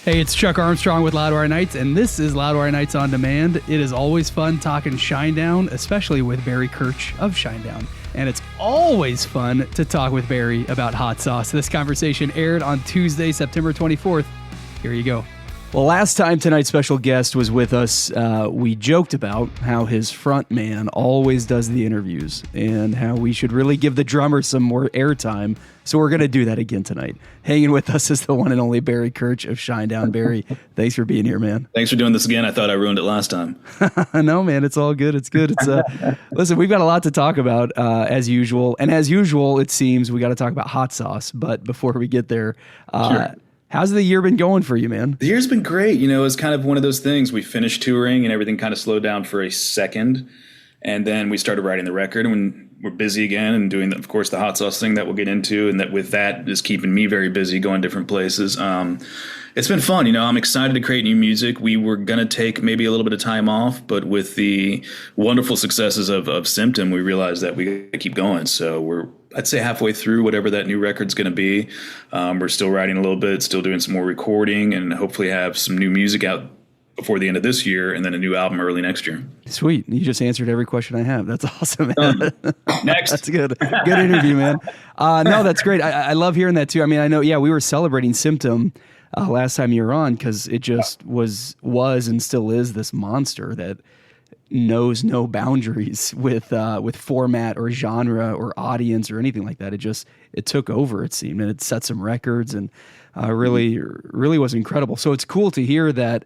Hey, it's Chuck Armstrong with Loudwire Nights, and this is Loudwire Nights on Demand. It is always fun talking Shinedown, especially with Barry Kerch of Shinedown. And it's always fun to talk with Barry about hot sauce. This conversation aired on Tuesday, September 24th. Here you go. Well, last time tonight's special guest was with us, we joked about how his front man always does the interviews and how we should really give the drummer some more airtime. So we're going to do that again tonight. Hanging with us is the one and only Barry Kerch of Shinedown. Barry, thanks for being here, man. Thanks for doing this again. I thought I ruined it last time. No, man, it's all good. It's good. It's listen, we've got a lot to talk about as usual. And as usual, it seems we got to talk about hot sauce. But before we get there, Sure. How's the year been going for you, man? The year's been great. You know, it's kind of one of those things. We finished touring and everything kind of slowed down for a second. And then we started writing the record and we're busy again and doing, of course, the hot sauce thing that we'll get into. And that with that is keeping me very busy going different places. It's been fun. You know, I'm excited to create new music. We were going to take maybe a little bit of time off, but with the wonderful successes of Symptom, we realized that we got to keep going. So we're, I'd say, halfway through whatever that new record's going to be. We're still writing a little bit, still doing some more recording, and hopefully have some new music out before the end of this year, and then a new album early next year. Sweet. You just answered every question I have. That's awesome, man. Next. That's good. Good interview, man. No, that's great. I love hearing that, too. I mean, I know, we were celebrating Symptom last time you were on because it just was and still is this monster that knows no boundaries with format or genre or audience or anything like that. It took over, it seemed, and it set some records and really was incredible. So it's cool to hear that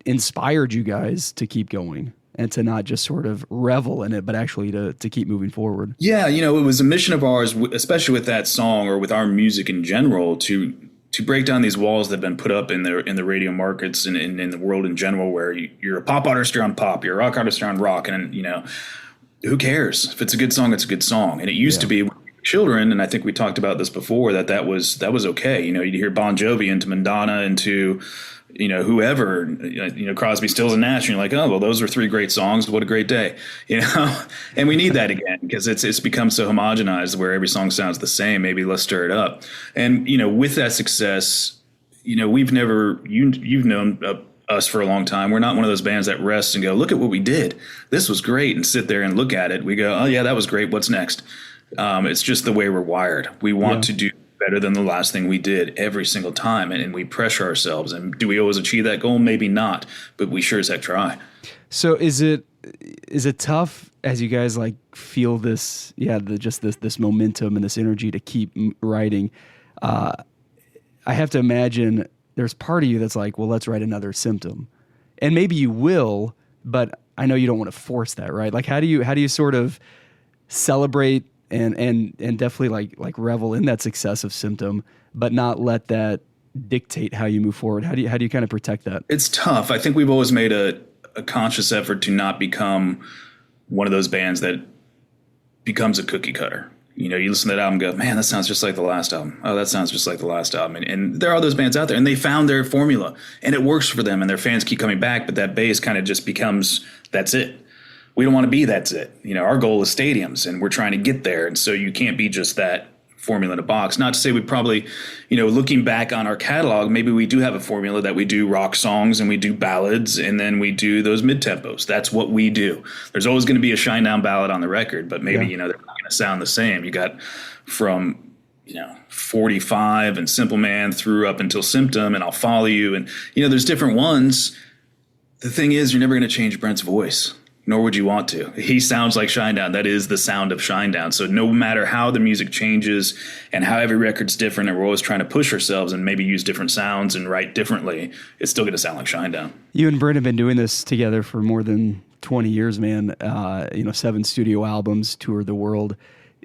inspired you guys to keep going and to not just sort of revel in it, but actually to keep moving forward. Yeah, you know, it was a mission of ours, especially with that song or with our music in general, to break down these walls that have been put up in the radio markets and in the world in general, where you're a pop artist, you're on pop, you're a rock artist, you're on rock, and you know, who cares? If it's a good song, it's a good song. And it used to be when we were children, and I think we talked about this before, that was okay. You know, you'd hear Bon Jovi into Madonna into, you know, whoever, you know, Crosby, Stills, and Nash, and you're like, oh, well, those are three great songs. What a great day, you know? And we need that again because it's become so homogenized where every song sounds the same. Maybe let's stir it up. And, you know, with that success, you know, you've known us for a long time. We're not one of those bands that rests and go, look at what we did. This was great, and sit there and look at it. We go, oh, yeah, that was great. What's next? It's just the way we're wired. We want to do better than the last thing we did every single time, and we pressure ourselves. And do we always achieve that goal? Maybe not, but we sure as heck try. So is it tough as you guys like feel this this momentum and this energy to keep writing? I have to imagine there's part of you that's like, well, let's write another Symptom, and maybe you will, but I know you don't want to force that, right? Like how do you sort of celebrate and definitely like revel in that success of Symptom, but not let that dictate how you move forward? How do you kind of protect that? It's tough. I think we've always made a conscious effort to not become one of those bands that becomes a cookie cutter. You know, you listen to that album and go, man, that sounds just like the last album. Oh, that sounds just like the last album. And there are those bands out there, and they found their formula, and it works for them, and their fans keep coming back, but that base kind of just becomes, that's it. We don't want to be that's it. You know, our goal is stadiums, and we're trying to get there. And so you can't be just that formula in a box. Not to say we probably, you know, looking back on our catalog, maybe we do have a formula that we do rock songs and we do ballads and then we do those mid-tempos. That's what we do. There's always going to be a Shinedown ballad on the record, but maybe, you know, they're not going to sound the same. You got from, you know, 45 and Simple Man through up until Symptom and I'll Follow You. And, you know, there's different ones. The thing is, you're never going to change Brent's voice. Nor would you want to. He sounds like Shinedown. That is the sound of Shinedown. So no matter how the music changes and how every record's different, and we're always trying to push ourselves and maybe use different sounds and write differently, it's still going to sound like Shinedown. You and Brent have been doing this together for more than 20 years, man. 7 studio albums, toured the world.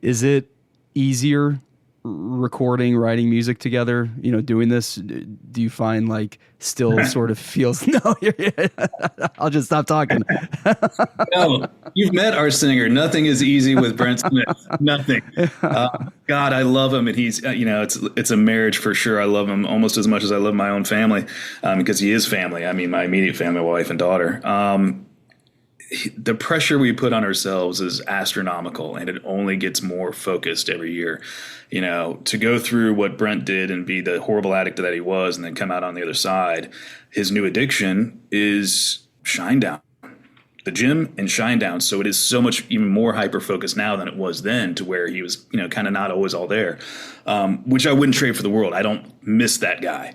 Is it easier recording, writing music together, you know, doing this? Do you find like still sort of feels, I'll just stop talking. No, you've met our singer. Nothing is easy with Brent Smith. Nothing. God, I love him. And he's, it's a marriage for sure. I love him almost as much as I love my own family, because he is family. I mean, my immediate family, wife and daughter. the pressure we put on ourselves is astronomical, and it only gets more focused every year. You know, to go through what Brent did and be the horrible addict that he was and then come out on the other side, his new addiction is Shinedown, the gym and Shinedown. So it is so much even more hyper focused now than it was then, to where he was, you know, kind of not always all there, which I wouldn't trade for the world. I don't miss that guy.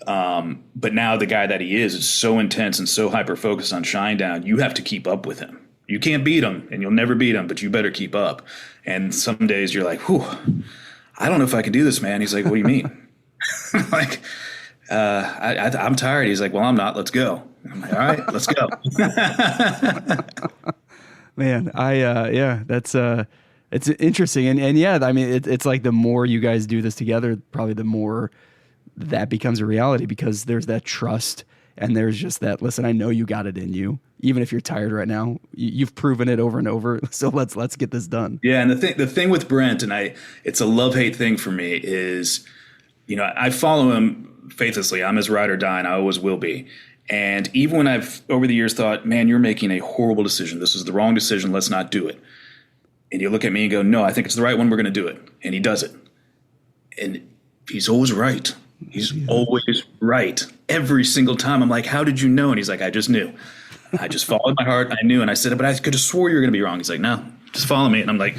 But now the guy that he is so intense and so hyper focused on Shinedown, you have to keep up with him. You can't beat him, and you'll never beat him, but you better keep up. And some days you're like, whew, I don't know if I can do this, man. He's like, what do you mean? Like, I'm tired. He's like, well, I'm not. Let's go. I'm like, all right, let's go. Man, yeah, that's it's interesting, and yeah, I mean, it's like the more you guys do this together, probably the more that becomes a reality, because there's that trust, and there's just that, listen, I know you got it in you, even if you're tired right now. You've proven it over and over, so let's get this done. Yeah, and the thing with Brent, and it's a love-hate thing for me, is, you know, I follow him faithlessly. I'm his ride or die, and I always will be. And even when I've over the years thought, man, you're making a horrible decision, this is the wrong decision, let's not do it, and you look at me and go, no, I think it's the right one, we're going to do it, and he does it, and he's always right. He's always right every single time. I'm like, how did you know? And he's like, I just knew. I just followed my heart. I knew. And I said, but I could have swore you were going to be wrong. He's like, no, just follow me. And I'm like,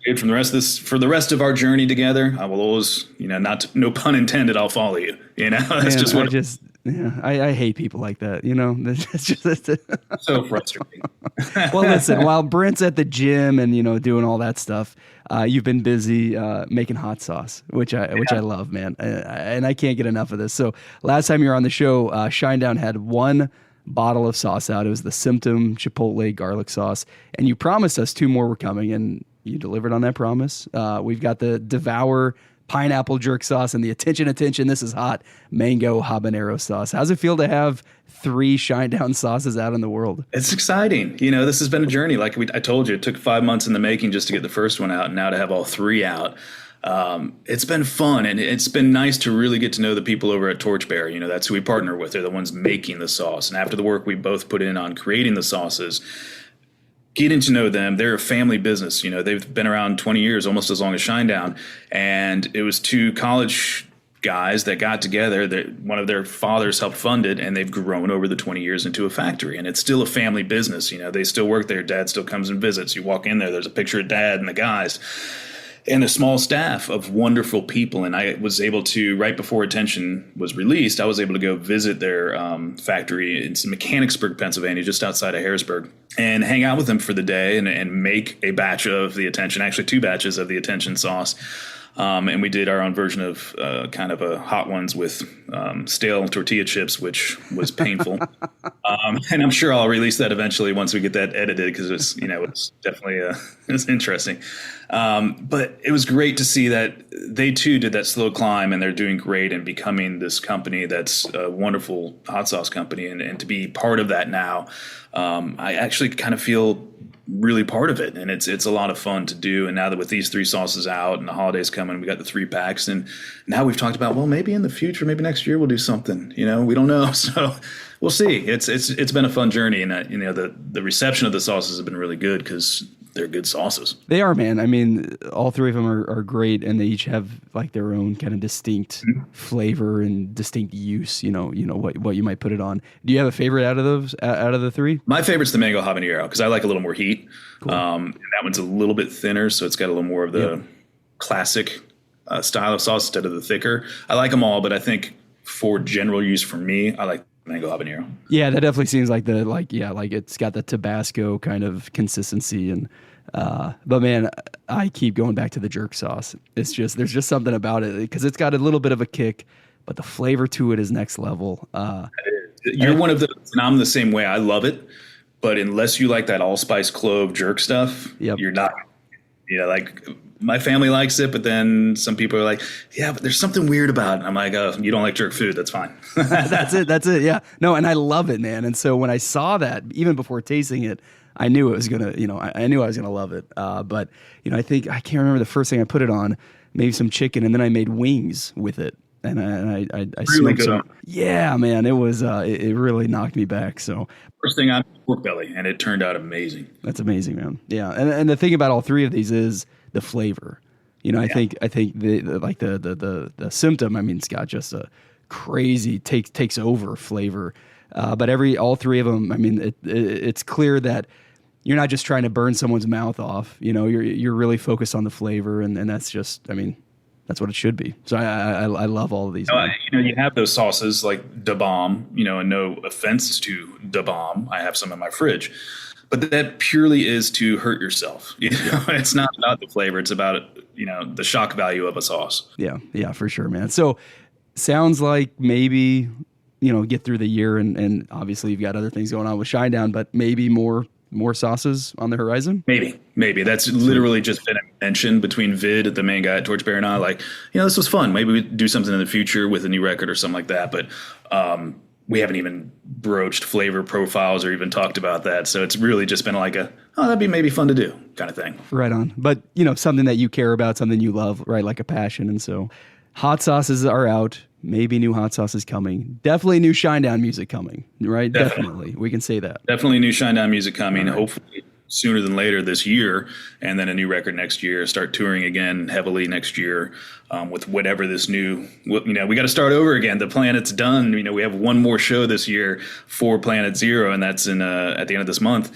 dude, for the rest of our journey together, I will always, you know, no pun intended, I'll follow you. You know, that's just what I hate people like that. You know, it's just so frustrating. Well, listen, while Brent's at the gym and, you know, doing all that stuff, you've been busy making hot sauce, which I love, man, and I can't get enough of this. So last time you were on the show, Shinedown had one bottle of sauce out. It was the Symptom Chipotle garlic sauce, and you promised us 2 more were coming, and you delivered on that promise. We've got the Devour pineapple jerk sauce and the attention, this is hot mango habanero sauce. How's it feel to have 3 Shinedown sauces out in the world? It's exciting. You know, this has been a journey. Like I told you, it took 5 months in the making just to get the first one out, and now to have all 3 out. It's been fun, and it's been nice to really get to know the people over at Torchbearer. You know, that's who we partner with. They're the ones making the sauce. And after the work we both put in on creating the sauces, getting to know them, they're a family business. You know, they've been around 20 years, almost as long as Shinedown. And it was 2 college guys that got together. One of their fathers helped fund it, and they've grown over the 20 years into a factory. And it's still a family business. You know, they still work there. Dad still comes and visits. You walk in there's a picture of Dad and the guys, and a small staff of wonderful people. And I was able to, right before Attention was released, I was able to go visit their factory. It's in Mechanicsburg, Pennsylvania, just outside of Harrisburg, and hang out with them for the day and make a batch of the Attention, actually 2 batches of the Attention sauce. And we did our own version of kind of a hot ones with stale tortilla chips, which was painful. And I'm sure I'll release that eventually once we get that edited, because it's, you know, it's definitely it's interesting. But it was great to see that they too did that slow climb, and they're doing great and becoming this company that's a wonderful hot sauce company. And to be part of that now, I actually kind of feel really part of it, and it's a lot of fun to do. And now that with these 3 sauces out and the holidays coming, we got the 3 packs, and now we've talked about, well, maybe in the future, maybe next year we'll do something. You know, we don't know, so we'll see. It's been a fun journey, and you know, the reception of the sauces have been really good because they're good sauces. They are, man. I mean, all 3 of them are great, and they each have like their own kind of distinct flavor and distinct use. You know what you might put it on. Do you have a favorite out of those? Out of the 3? My favorite's the mango habanero, because I like a little more heat. Cool. And that one's a little bit thinner, so it's got a little more of the classic style of sauce instead of the thicker. I like them all, but I think for general use for me, I like mango habanero. Yeah, that definitely seems like like it's got the Tabasco kind of consistency. And but man, I keep going back to the jerk sauce. It's just, there's just something about it, because it's got a little bit of a kick, but the flavor to it is next level. You're one of the, and I'm the same way. I love it, but unless you like that allspice clove jerk stuff, you're not. You know, like my family likes it, but then some people are like, yeah, but there's something weird about it. I'm like, oh, you don't like jerk food. That's fine. That's it. Yeah. No, and I love it, man. And so when I saw that, even before tasting it, I knew it was going to, you know, I knew I was going to love it. But, you know, I can't remember the first thing I put it on, maybe some chicken, and then I made wings with it. I Really smoked good some. on. Yeah, man, it was it really knocked me back. So First thing I pork belly, and it turned out amazing. that's amazing, man. Yeah, and the thing about all three of these is the flavor. You know, I think the symptom. I mean, it's got just a crazy takes over flavor. But all three of them. I mean, it's clear that you're not just trying to burn someone's mouth off. You know, you're really focused on the flavor, and that's just. I mean, that's what it should be. So I love all of these. You have those sauces like Da Bomb, and no offense to Da Bomb, I have some in my fridge, but that purely is to hurt yourself. It's not about the flavor. It's about, the shock value of a sauce. Yeah, for sure, man. So sounds like maybe, get through the year and obviously you've got other things going on with Shinedown, but maybe more sauces on the horizon? Maybe. That's literally just been a mention between Vid, the main guy at Torchbearer, and I, like, this was fun. Maybe we do something in the future with a new record or something like that. But we haven't even broached flavor profiles or even talked about that. So it's really just been like that'd be maybe fun to do kind of thing. Right on. But, something that you care about, something you love, right? Like a passion. And so hot sauces are out. Maybe new hot sauce is coming. Definitely new Shinedown music coming, right? Definitely. We can say that. Definitely new Shinedown music coming. Right. Hopefully sooner than later this year, and then a new record next year. Start touring again heavily next year with whatever this new. We got to start over again. The Planet's done. We have one more show this year for Planet Zero, and that's in at the end of this month.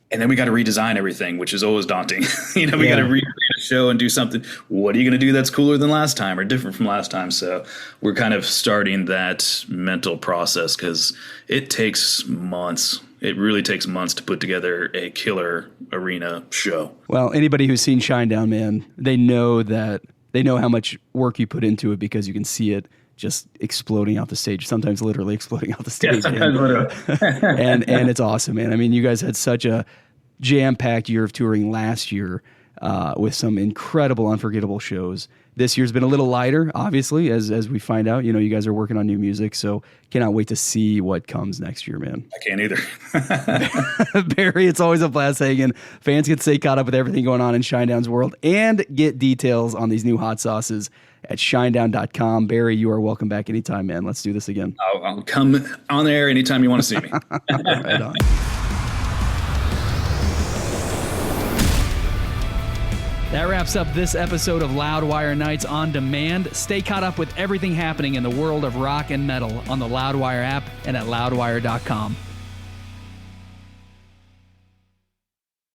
And then we got to redesign everything, which is always daunting. We got to recreate a show and do something. What are you going to do that's cooler than last time or different from last time? So we're kind of starting that mental process because it takes months. It really takes months to put together a killer arena show. Well, anybody who's seen Shinedown, man, they know how much work you put into it because you can see it just exploding out the stage, sometimes literally exploding out the stage. And it's awesome, man. I mean, you guys had such a jam-packed year of touring last year with some incredible, unforgettable shows. This year's been a little lighter, obviously, as we find out. You guys are working on new music, so cannot wait to see what comes next year, man. I can't either. Barry, it's always a blast hanging. Fans can stay caught up with everything going on in Shinedown's world and get details on these new hot sauces at shinedown.com. Barry, you are welcome back anytime, man. Let's do this again. I'll come on there anytime you want to see me. Right on. That wraps up this episode of Loudwire Nights on Demand. Stay caught up with everything happening in the world of rock and metal on the Loudwire app and at loudwire.com.